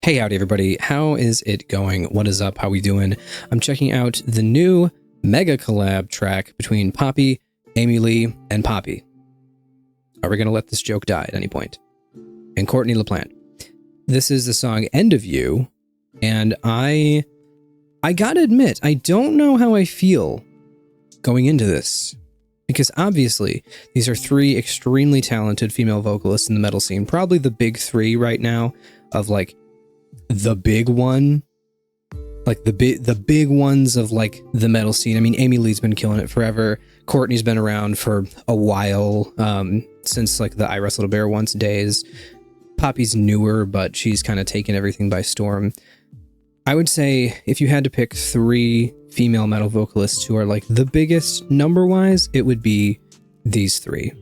Hey, howdy everybody. How is it going? What is up? How we doing? I'm checking out the new mega collab track between Poppy, Amy Lee, and Poppy. Are we going to let this joke die at any point? And Courtney LaPlante. This is the song End of You, and I gotta admit, I don't know how I feel going into this. Because obviously, these are three extremely talented female vocalists in the metal scene. Probably the big three right now of like the big one. Like the big ones of like the metal scene. I mean, Amy Lee's been killing it forever. Courtney's been around for a while, since like the I Wrestled a Bear Once days. Poppy's newer, but she's kind of taken everything by storm. I would say if you had to pick three female metal vocalists who are like the biggest number-wise, it would be these three.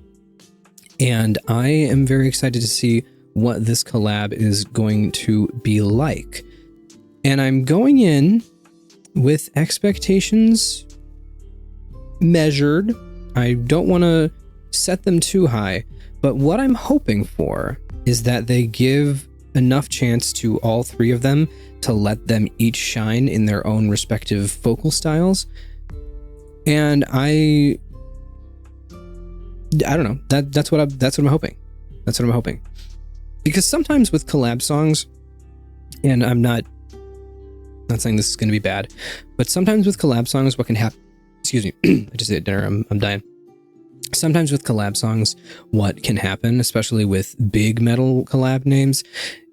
And I am very excited to see what this collab is going to be like. And I'm going in with expectations measured. I don't want to set them too high, but what I'm hoping for is that they give enough chance to all three of them to let them each shine in their own respective vocal styles. And I don't know. That's what I'm hoping. That's what I'm hoping. Because sometimes with collab songs, and I'm not saying this is going to be bad, but sometimes with collab songs, what can happen? Excuse me, I just ate dinner. I'm dying. Sometimes with collab songs, what can happen, especially with big metal collab names,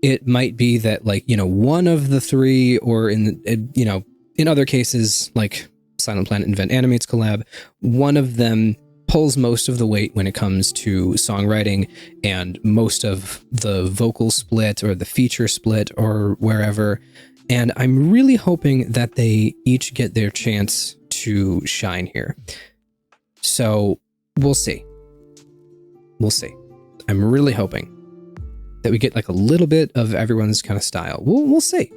it might be that like, you know, one of the three, or in other cases, like Silent Planet Invent Animates collab, one of them pulls most of the weight when it comes to songwriting and most of the vocal split or the feature split or wherever. And I'm really hoping that they each get their chance to shine here. So we'll see. We'll see. I'm really hoping that we get like a little bit of everyone's kind of style. We'll see.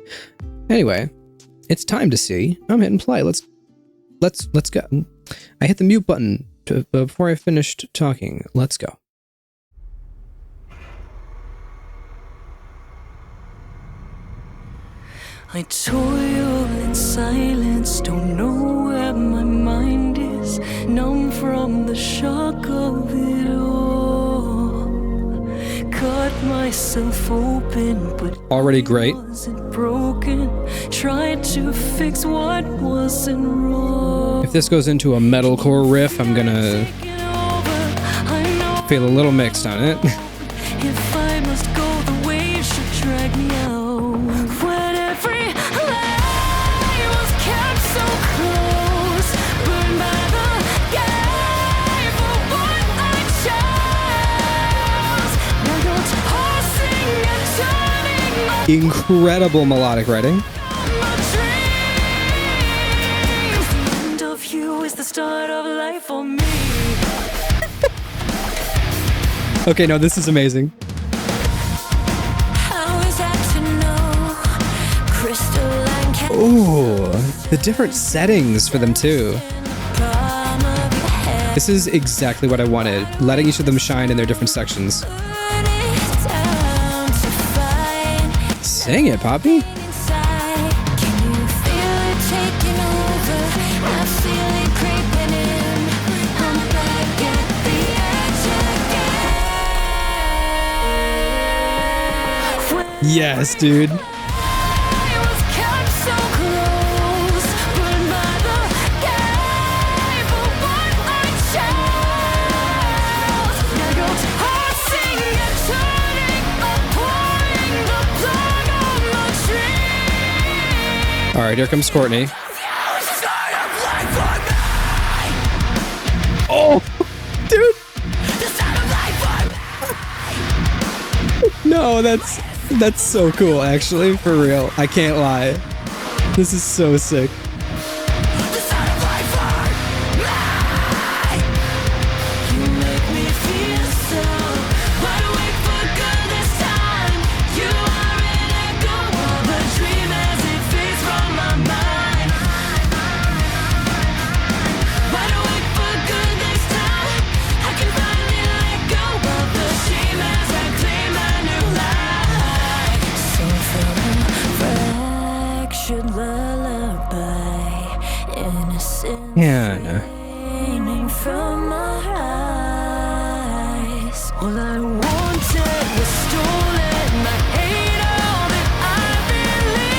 Anyway, it's time to see. I'm hitting play. Let's go. I hit the mute button before I finished talking. Let's go. I toil in silence, don't know where my mind is, numb from the shock of it all. Cut myself open, but already great. Wasn't broken. Tried to fix what wasn't wrong. If this goes into a metalcore riff, I'm gonna feel a little mixed on it. If I must go, the waves should drag me out. When every lie was kept so close, burned by the gate for what I chose. Now you're tossing and turning my Incredible melodic writing. dreams. The end of you is the start of life for me. Okay, no, this is amazing. Ooh, the different settings for them too. This is exactly what I wanted, letting each of them shine in their different sections. Sing it, Poppy. Yes, dude. All right, here comes Courtney. Oh, dude. No, that's so cool, actually, for real. I can't lie. This is so sick. From natured lullaby, innocent Yeah, no. raining from my eyes. All I wanted was stolen. I hate all that I believed.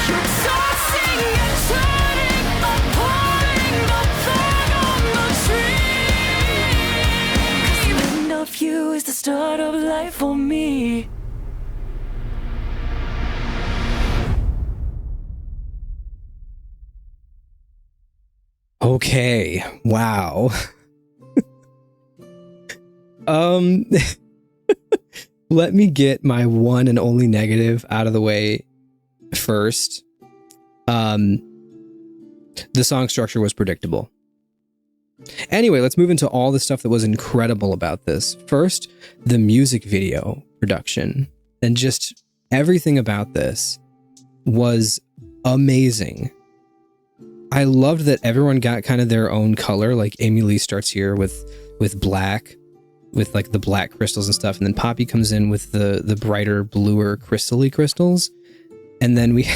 You're tossing and turning, pulling the plug on the tree. 'Cause the end of you is the start of life for me. Okay. Wow. Let me get my one and only negative out of the way first. The song structure was predictable. Anyway, let's move into all the stuff that was incredible about this. First, the music video production and just everything about this was amazing. I loved that everyone got kind of their own color. Like Amy Lee starts here with black, with like the black crystals and stuff, and then Poppy comes in with the brighter, bluer, crystally crystals, and then we,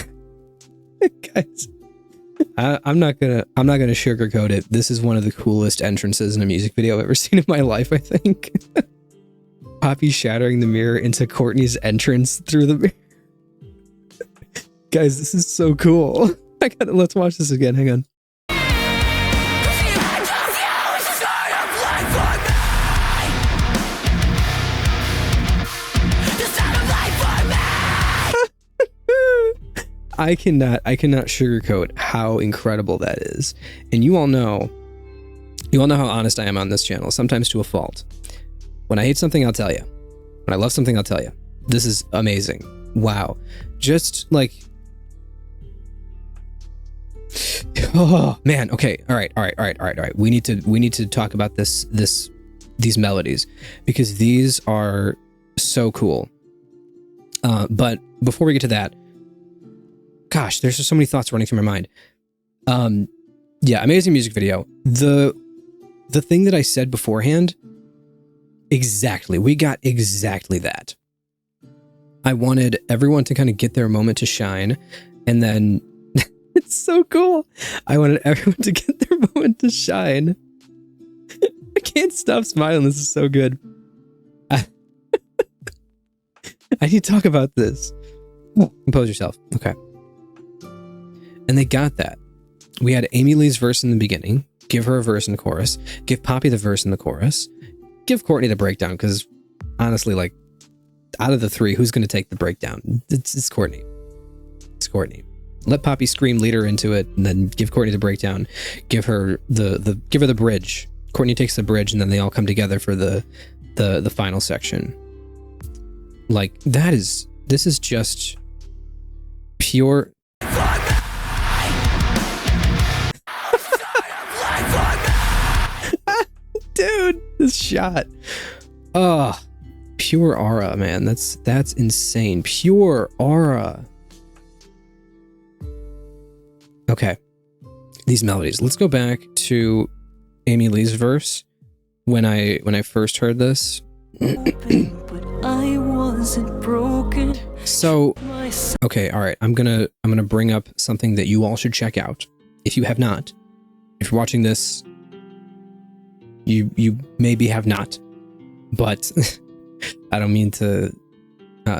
guys, I'm not gonna sugarcoat it. This is one of the coolest entrances in a music video I've ever seen in my life. I think Poppy shattering the mirror into Courtney's entrance through the mirror. Guys, this is so cool. Let's watch this again. Hang on. I cannot sugarcoat how incredible that is. And you all know how honest I am on this channel, sometimes to a fault. When I hate something, I'll tell you. When I love something, I'll tell you. This is amazing. Wow. Just like, oh man. Okay. All right. We need to talk about these melodies, because these are so cool. But before we get to that, gosh, there's just so many thoughts running through my mind. Yeah, amazing music video. The thing that I said beforehand, exactly. We got exactly that. I wanted everyone to kind of get their moment to shine, and then it's so cool. I wanted everyone to get their moment to shine. I can't stop smiling. This is so good. I need to talk about this. Compose yourself. Okay. And they got that. We had Amy Lee's verse in the beginning. Give her a verse in the chorus. Give Poppy the verse in the chorus. Give Courtney the breakdown, because honestly, like, out of the three, who's going to take the breakdown? It's Courtney. It's Courtney. Let Poppy scream, lead her into it, and then give Courtney the breakdown. Give her the bridge. Courtney takes the bridge, and then they all come together for the final section. Like, this is just pure. Dude, this shot. Oh, pure aura, man. That's insane. Pure aura. Okay. These melodies. Let's go back to Amy Lee's verse. When I first heard this. But I wasn't broken. So, okay, all right. I'm gonna bring up something that you all should check out. If you have not. If you're watching this, you maybe have not, but I don't mean to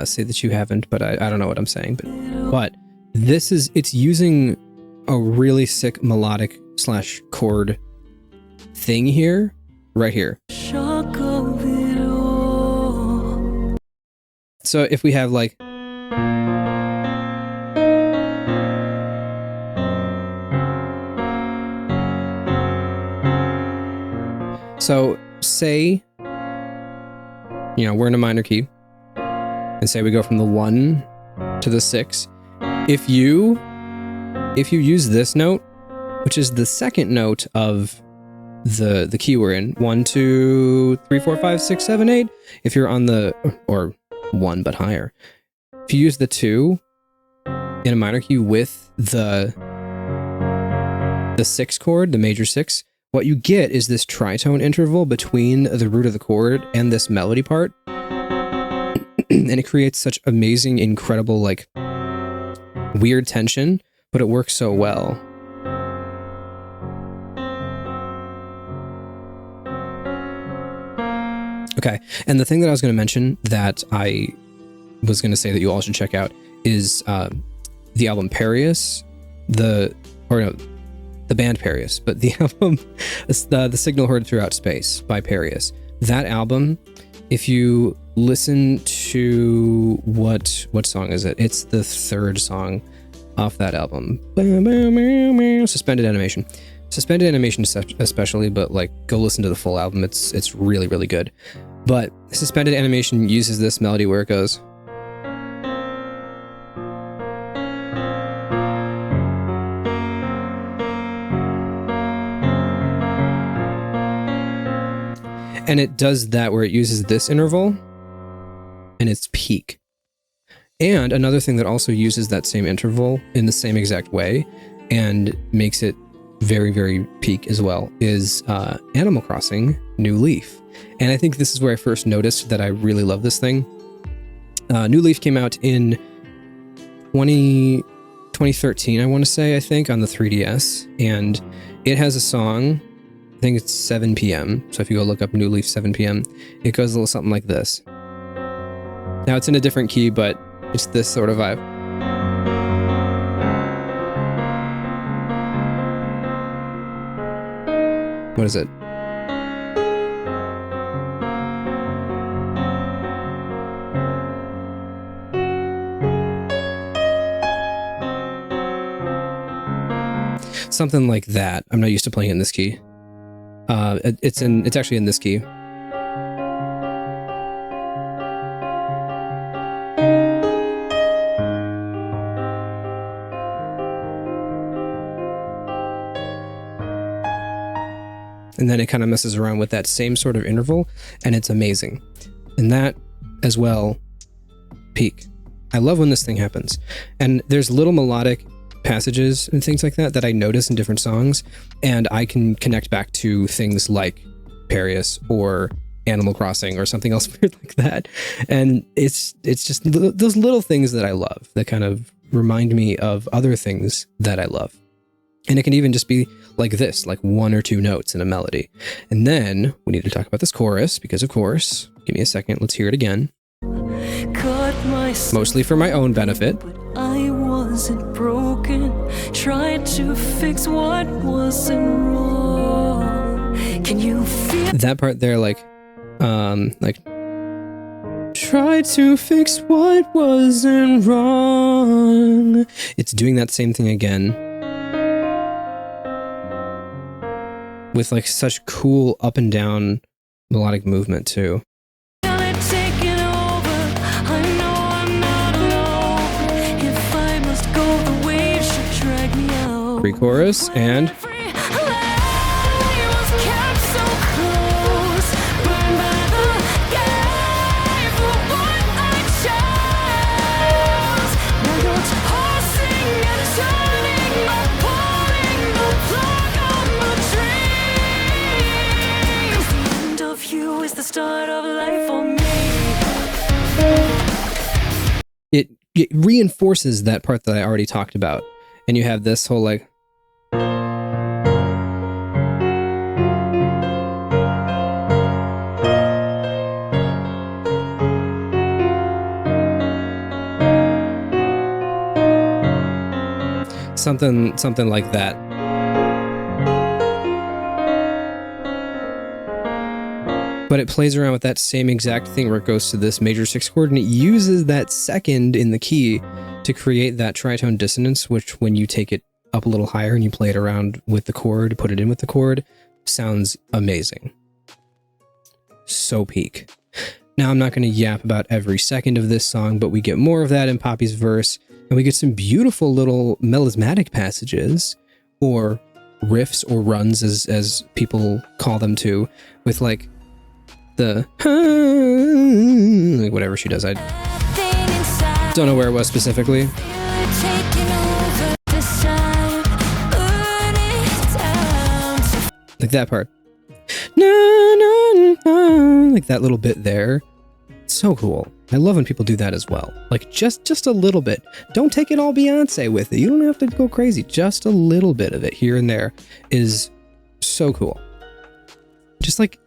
say that you haven't, but I don't know what I'm saying, but it's using a really sick melodic / chord thing here, right here. Shock of it all. So if we have like, so say, we're in a minor key, and say we go from the 1 to the 6. If you use this note, which is the second note of the key we're in, 1, 2, 3, 4, 5, 6, 7, 8. If you're on the, or 1 but higher, if you use the 2, in a minor key with the 6 chord, the major 6, what you get is this tritone interval between the root of the chord and this melody part. And it creates such amazing, incredible, like, weird tension, but it works so well. Okay, and the thing that I was going to mention that I was going to say that you all should check out is the album Parius, the band Parius, but the album, the Signal Heard Throughout Space by Parius. That album, if you listen to what song is it? It's the 3rd song off that album. Suspended Animation. Suspended Animation especially, but like go listen to the full album. It's really, really good. But Suspended Animation uses this melody where it goes. And it does that where it uses this interval and it's peak. And another thing that also uses that same interval in the same exact way and makes it very, very peak as well is Animal Crossing New Leaf. And I think this is where I first noticed that I really love this thing. New Leaf came out in 2013, I want to say, I think, on the 3DS. And it has a song, I think it's 7 p.m. So if you go look up New Leaf 7 p.m., it goes a little something like this. Now it's in a different key, but it's this sort of vibe. What is it? Something like that. I'm not used to playing in this key. It's actually in this key. And then it kind of messes around with that same sort of interval, and it's amazing. And that, as well, peak. I love when this thing happens. And there's little melodic passages and things like that that I notice in different songs, and I can connect back to things like Parius or Animal Crossing or something else weird like that. And it's just those little things that I love that kind of remind me of other things that I love. And it can even just be like this, like 1 or 2 notes in a melody. And then we need to talk about this chorus because, of course, give me a second, let's hear it again. Mostly for my own benefit. But I wasn't broken, tried to fix what wasn't wrong. Can you feel that part there, like try to fix what wasn't wrong. It's doing that same thing again. With like such cool up and down melodic movement too. Pre-chorus and start of life for me. It reinforces that part that I already talked about. And you have this whole like something like that. But it plays around with that same exact thing where it goes to this major 6 chord and it uses that second in the key to create that tritone dissonance, which when you take it up a little higher and you play it around with the chord, put it in with the chord, sounds amazing. So peak. Now I'm not going to yap about every second of this song, but we get more of that in Poppy's verse, and we get some beautiful little melismatic passages, or riffs, or runs as people call them too, with like the like whatever she does. I don't know where it was specifically. Like that part. Na, na, na, like that little bit there. So cool. I love when people do that as well. Like just a little bit. Don't take it all Beyonce with it. You don't have to go crazy. Just a little bit of it here and there is so cool. Just like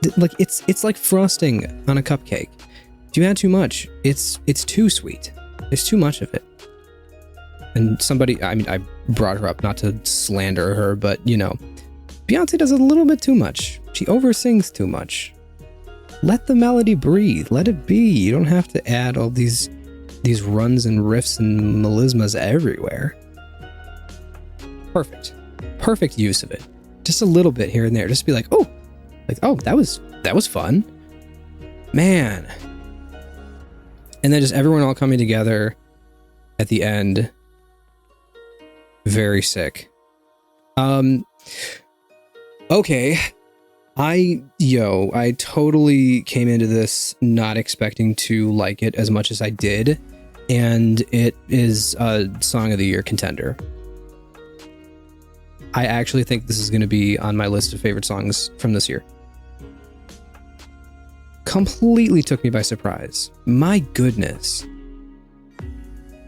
it's like frosting on a cupcake. If you add too much, it's too sweet. There's too much of it. And somebody, I mean, I brought her up not to slander her, but you know, Beyonce does a little bit too much. She oversins too much. Let the melody breathe. Let it be. You don't have to add all these runs and riffs and melismas everywhere. Perfect. Perfect use of it. Just a little bit here and there. Just be like, oh, that was fun. Man. And then just everyone all coming together at the end. Very sick. Okay. I totally came into this not expecting to like it as much as I did, and it is a Song of the Year contender. I actually think this is going to be on my list of favorite songs from this year. Completely took me by surprise. My goodness.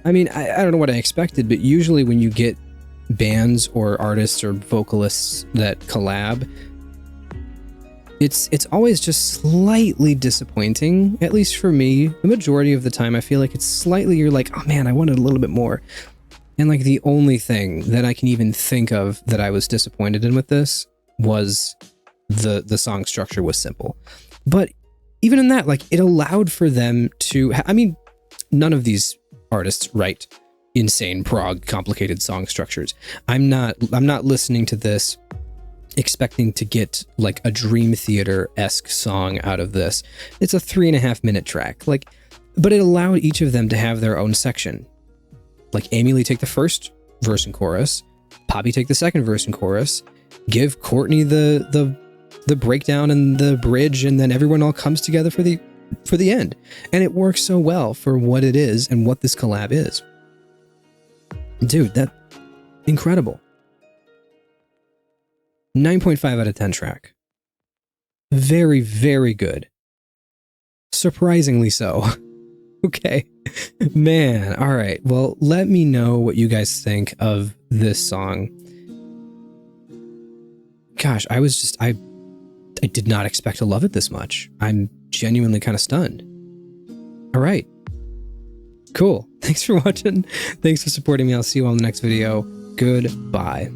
I mean, I don't know what I expected, but usually when you get bands or artists or vocalists that collab, it's always just slightly disappointing, at least for me. The majority of the time, I feel like it's slightly, you're like, oh man, I wanted a little bit more. And like the only thing that I can even think of that I was disappointed in with this was the song structure was simple. But even in that, like it allowed for them to, I mean, none of these artists write insane prog complicated song structures. I'm not listening to this expecting to get like a Dream Theater-esque song out of this. It's a 3.5 minute track, like, but it allowed each of them to have their own section. Like Amy Lee take the first verse and chorus, Poppy take the second verse and chorus, give Courtney the breakdown and the bridge, and then everyone all comes together for the end. And it works so well for what it is and what this collab is. Dude, that incredible. 9.5 out of 10 track. Very, very good. Surprisingly so. Okay. Man, all right. Well, let me know what you guys think of this song. Gosh, I did not expect to love it this much. I'm genuinely kind of stunned. All right. Cool. Thanks for watching. Thanks for supporting me. I'll see you all in the next video. Goodbye.